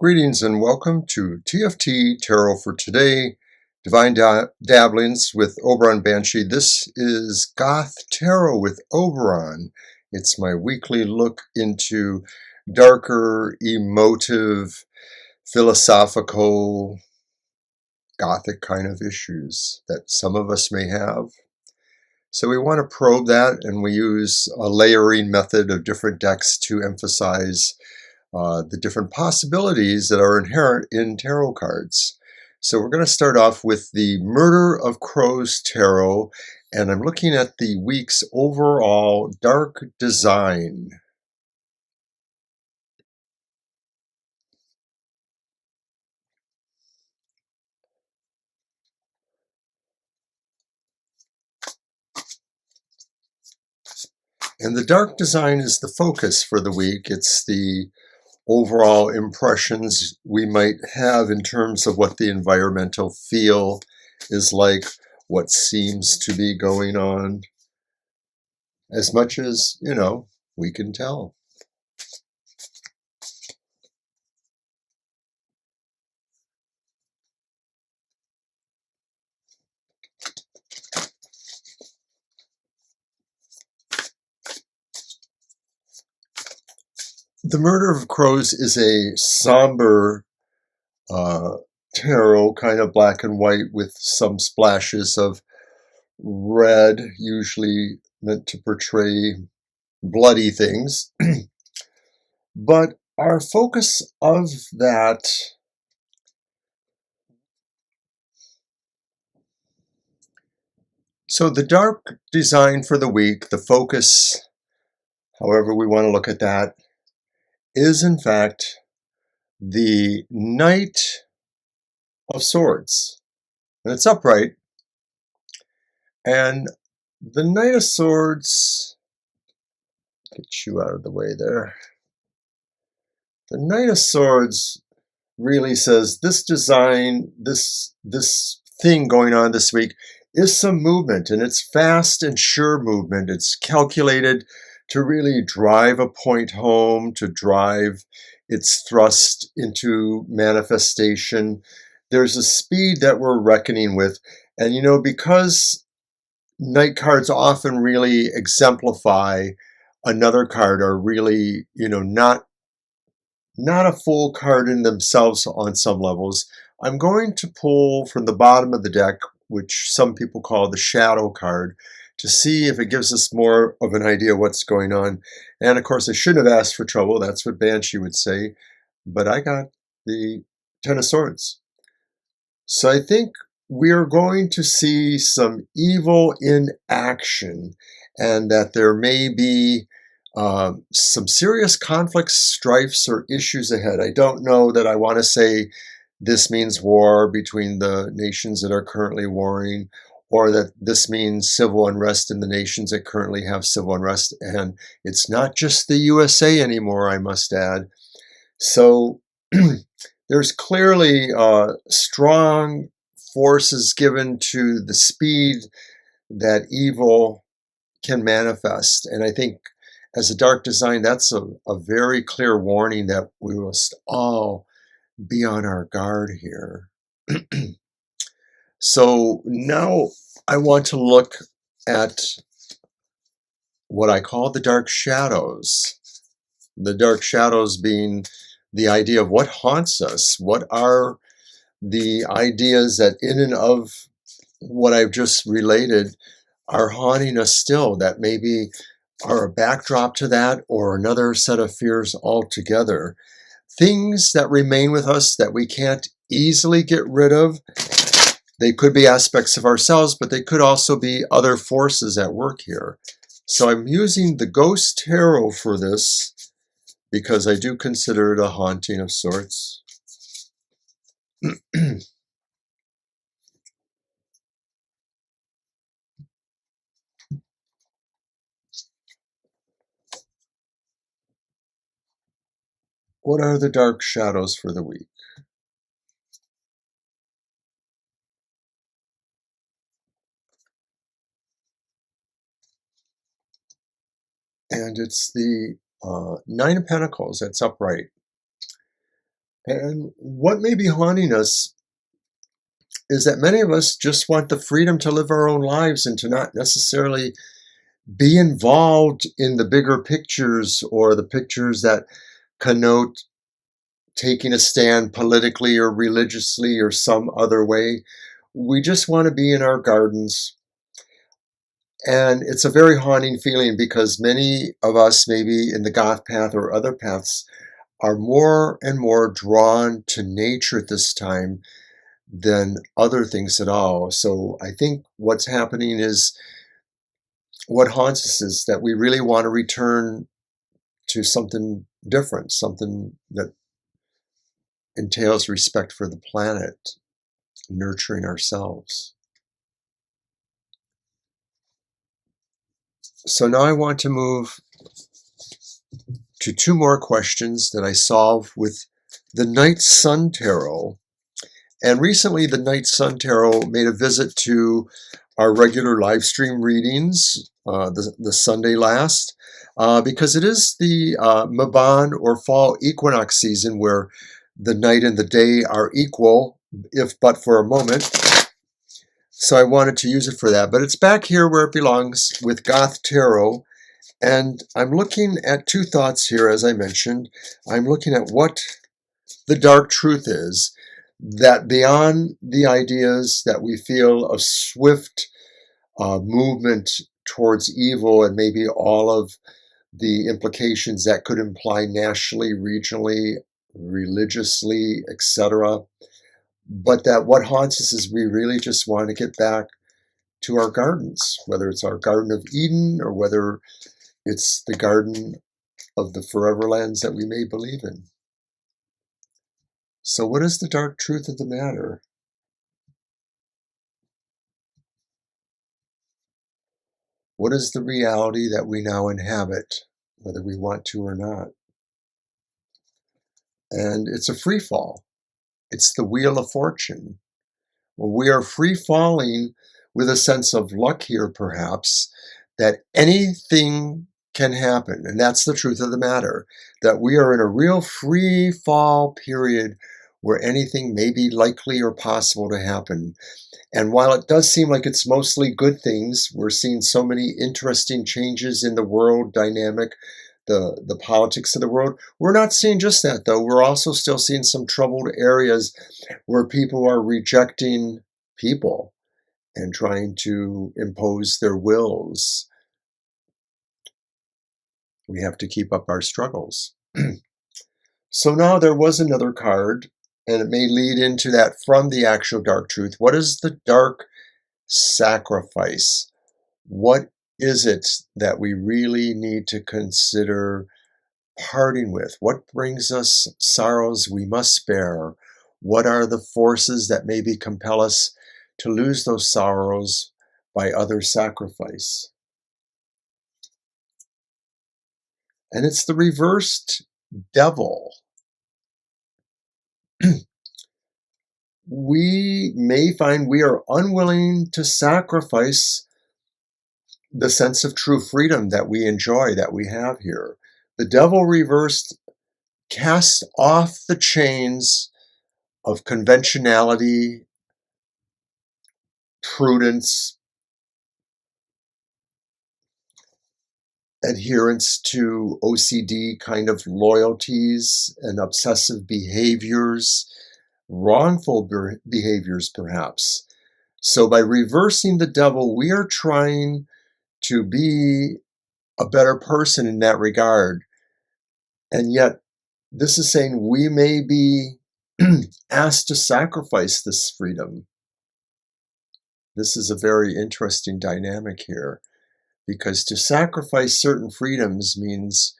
Greetings and welcome to TFT Tarot for today. Divine Dabblings with Oberon Banshee. This is Goth Tarot with Oberon. It's my weekly look into darker, emotive, philosophical, Gothic kind of issues that some of us may have. So we want to probe that, and we use a layering method of different decks to emphasize the different possibilities that are inherent in tarot cards. So we're going to start off with the Murder of Crows Tarot, and I'm looking at the week's overall dark design. And the dark design is the focus for the week. It's the overall impressions we might have in terms of what the environmental feel is like, what seems to be going on, as much as, we can tell. The Murder of Crows is a somber tarot, kind of black and white with some splashes of red, usually meant to portray bloody things. But our focus of that so the dark design for the week, the focus, however we want to look at that, is in fact the Knight of Swords. And it's upright. And the Knight of Swords, get you out of the way there. The Knight of Swords really says this design, this thing going on this week is some movement, and it's fast and sure movement. It's calculated to really drive a point home, to drive its thrust into manifestation. There's a speed that we're reckoning with. And because Knight cards often really exemplify another card, are really, not a full card in themselves on some levels, I'm going to pull from the bottom of the deck, which some people call the shadow card, to see if it gives us more of an idea of what's going on. And of course, I shouldn't have asked for trouble. That's what Banshee would say. But I got the Ten of Swords. So I think we're going to see some evil in action, and that there may be some serious conflicts, strifes, or issues ahead. I don't know that I want to say this means war between the nations that are currently warring, or that this means civil unrest in the nations that currently have civil unrest. And it's not just the USA anymore, I must add. So there's clearly strong forces given to the speed that evil can manifest. And I think as a dark design, that's a very clear warning that we must all be on our guard here. So now I want to look at what I call the dark shadows. The dark shadows being the idea of what haunts us. What are the ideas that in and of what I've just related are haunting us still, that maybe are a backdrop to that, or another set of fears altogether. Things that remain with us that we can't easily get rid of. They could be aspects of ourselves, but they could also be other forces at work here. So I'm using the Ghost Tarot for this because I do consider it a haunting of sorts. What are the dark shadows for the week? And it's the Nine of Pentacles that's upright. And what may be haunting us is that many of us just want the freedom to live our own lives and to not necessarily be involved in the bigger pictures or the pictures that connote taking a stand politically or religiously or some other way. We just want to be in our gardens. And it's a very haunting feeling because many of us, maybe in the Goth path or other paths, are more and more drawn to nature at this time than other things at all. So I think what's happening is what haunts us is that we really want to return to something different, something that entails respect for the planet, nurturing ourselves. So now I want to move to two more questions that I solve with the Night Sun Tarot. And recently, the Night Sun Tarot made a visit to our regular live stream readings, the Sunday last, because it is the Mabon or fall equinox season where the night and the day are equal, if but for a moment. So I wanted to use it for that. But it's back here where it belongs with Goth Tarot. And I'm looking at two thoughts here, as I mentioned. I'm looking at what the dark truth is, that beyond the ideas that we feel of swift movement towards evil and maybe all of the implications that could imply nationally, regionally, religiously, etc., but that what haunts us is we really just want to get back to our gardens, whether it's our Garden of Eden or whether it's the garden of the forever lands that we may believe in. So what is the dark truth of the matter? What is the reality that we now inhabit, whether we want to or not? And it's a free fall. It's the wheel of fortune. Well, we are free falling with a sense of luck here, perhaps, that anything can happen. And that's the truth of the matter, that we are in a real free fall period where anything may be likely or possible to happen. And while it does seem like it's mostly good things, we're seeing so many interesting changes in the world dynamic, the politics of the world. We're not seeing just that, though. We're also still seeing some troubled areas where people are rejecting people and trying to impose their wills. We have to keep up our struggles. So now there was another card, and it may lead into that from the actual dark truth. What is the dark sacrifice? What is it that we really need to consider parting with? What brings us sorrows we must bear? What are the forces that maybe compel us to lose those sorrows by other sacrifice? And it's the reversed devil. We may find we are unwilling to sacrifice the sense of true freedom that we enjoy, that we have here. The devil reversed casts off the chains of conventionality, prudence, adherence to OCD kind of loyalties and obsessive behaviors, wrongful behaviors perhaps. So by reversing the devil, we are trying to be a better person in that regard. And yet, this is saying we may be asked to sacrifice this freedom. This is a very interesting dynamic here, because to sacrifice certain freedoms means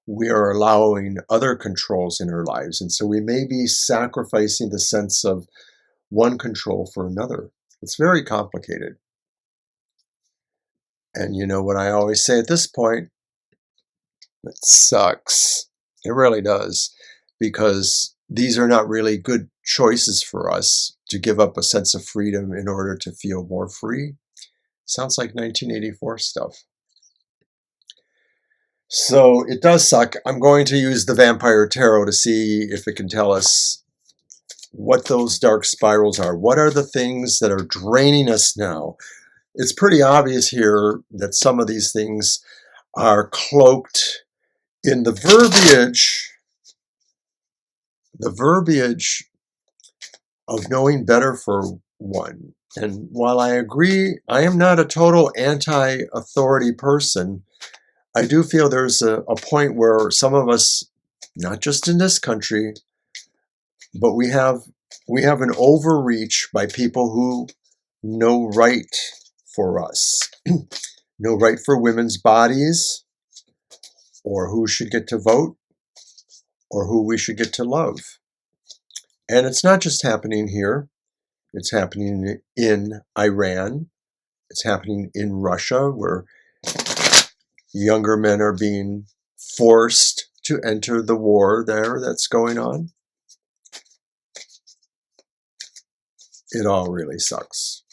we are allowing other controls in our lives. And so we may be sacrificing the sense of one control for another. It's very complicated. And you know what I always say at this point? It sucks. It really does. Because these are not really good choices for us to give up a sense of freedom in order to feel more free. Sounds like 1984 stuff. So it does suck. I'm going to use the Vampire Tarot to see if it can tell us what those dark spirals are. What are the things that are draining us now? It's pretty obvious here that some of these things are cloaked in the verbiage of knowing better for one. And while I agree, I am not a total anti-authority person, I do feel there's a point where some of us, not just in this country, but we have an overreach by people who know right for us, know right for women's bodies, or who should get to vote, or who we should get to love. And it's not just happening here. It's happening in Iran. It's happening in Russia, where younger men are being forced to enter the war there that's going on. It all really sucks.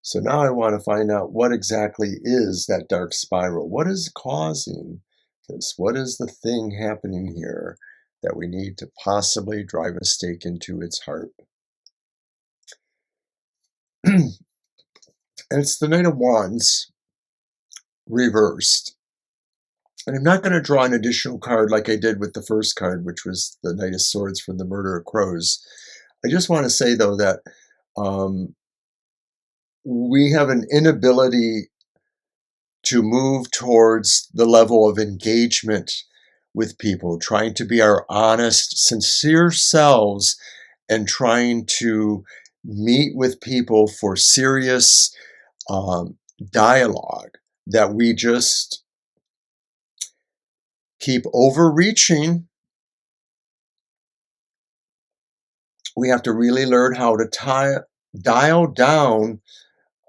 So now I want to find out what exactly is that dark spiral. What is causing this? What is the thing happening here that we need to possibly drive a stake into its heart? And it's the Knight of Wands reversed. And I'm not going to draw an additional card like I did with the first card, which was the Knight of Swords from the Murder of Crows. I just want to say, though, that we have an inability to move towards the level of engagement with people, trying to be our honest, sincere selves, and trying to meet with people for serious dialogue, that we just keep overreaching. We have to really learn how to dial down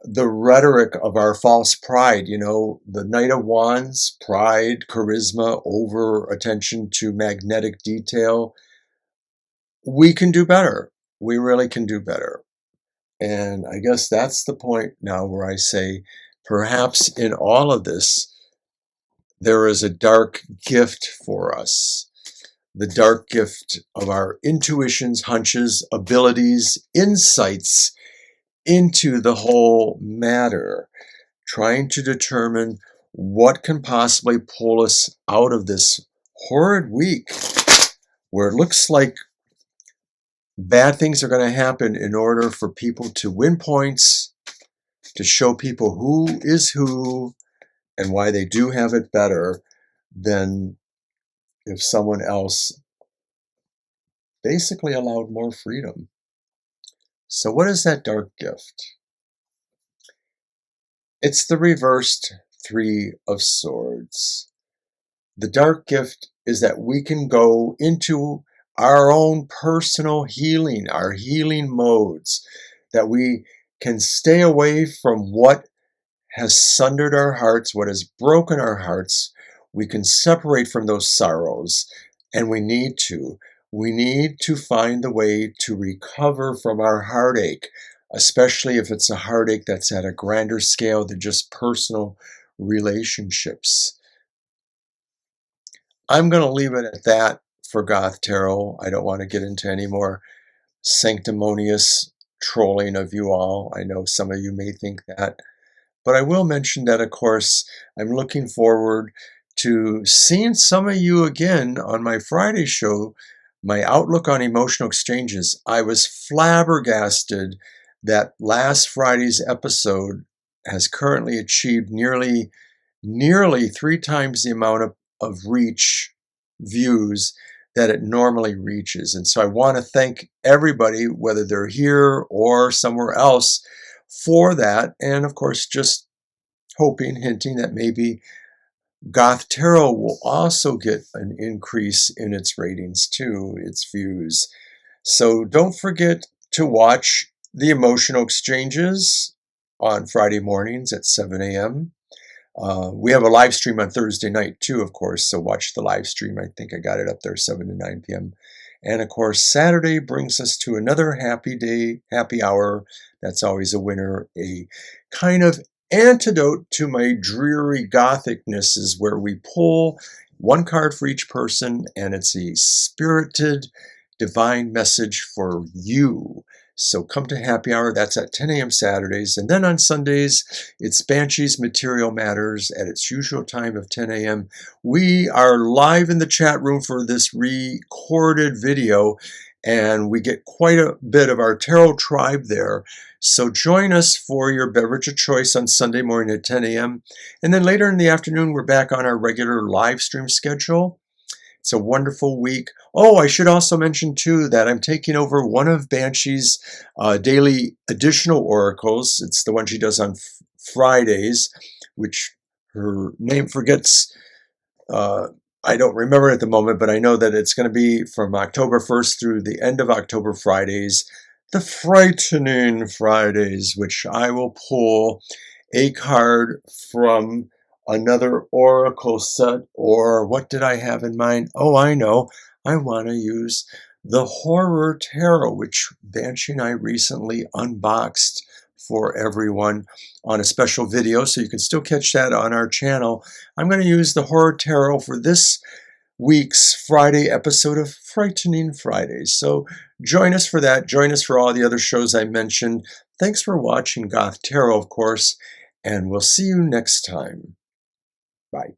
the rhetoric of our false pride. You know, the Knight of Wands, pride, charisma, over attention to magnetic detail. We can do better. We really can do better. And I guess that's the point now where I say, perhaps in all of this, there is a dark gift for us. The dark gift of our intuitions, hunches, abilities, insights into the whole matter, trying to determine what can possibly pull us out of this horrid week where it looks like bad things are going to happen in order for people to win points, to show people who is who and why they do have it better than if someone else basically allowed more freedom. So what is that dark gift? It's the reversed Three of Swords. The dark gift is that we can go into our own personal healing, our healing modes, that we can stay away from what has sundered our hearts, what has broken our hearts. We can separate from those sorrows, and we need to. We need to find the way to recover from our heartache, especially if it's a heartache that's at a grander scale than just personal relationships. I'm going to leave it at that for Goth Tarot. I don't want to get into any more sanctimonious trolling of you all. I know some of you may think that. But I will mention that, of course, I'm looking forward to seeing some of you again on my Friday show, my Outlook on Emotional Exchanges. I was flabbergasted that last Friday's episode has currently achieved nearly 3 times the amount of reach views that it normally reaches. And so I want to thank everybody, whether they're here or somewhere else, for that. And of course, just hinting that maybe Goth Tarot will also get an increase in its ratings too, its views. So don't forget to watch the Emotional Exchanges on Friday mornings at 7 a.m. We have a live stream on Thursday night too, of course, so watch the live stream. I think I got it up there 7 to 9 p.m. And of course, Saturday brings us to another happy day, happy hour. That's always a winner, a kind of antidote to my dreary Gothicness is where we pull one card for each person, and it's a spirited divine message for you. So come to happy hour. That's at 10 a.m. Saturdays. And then on Sundays, it's Banshee's Material Matters at its usual time of 10 a.m. We are live in the chat room for this recorded video, and we get quite a bit of our tarot tribe there. So join us for your beverage of choice on Sunday morning at 10 a.m. And then later in the afternoon, we're back on our regular live stream schedule. It's a wonderful week. Oh, I should also mention, too, that I'm taking over one of Banshee's daily additional oracles. It's the one she does on Fridays, which her name forgets. I don't remember at the moment, but I know that it's going to be from October 1st through the end of October Fridays, the Frightening Fridays, which I will pull a card from another oracle set. Or what did I have in mind? Oh, I know. I want to use the Horror Tarot, which Banshee and I recently unboxed for everyone on a special video, so you can still catch that on our channel. I'm going to use the Horror Tarot for this week's Friday episode of Frightening Fridays. So join us for that. Join us for all the other shows I mentioned. Thanks for watching Goth Tarot, of course, and we'll see you next time. Bye.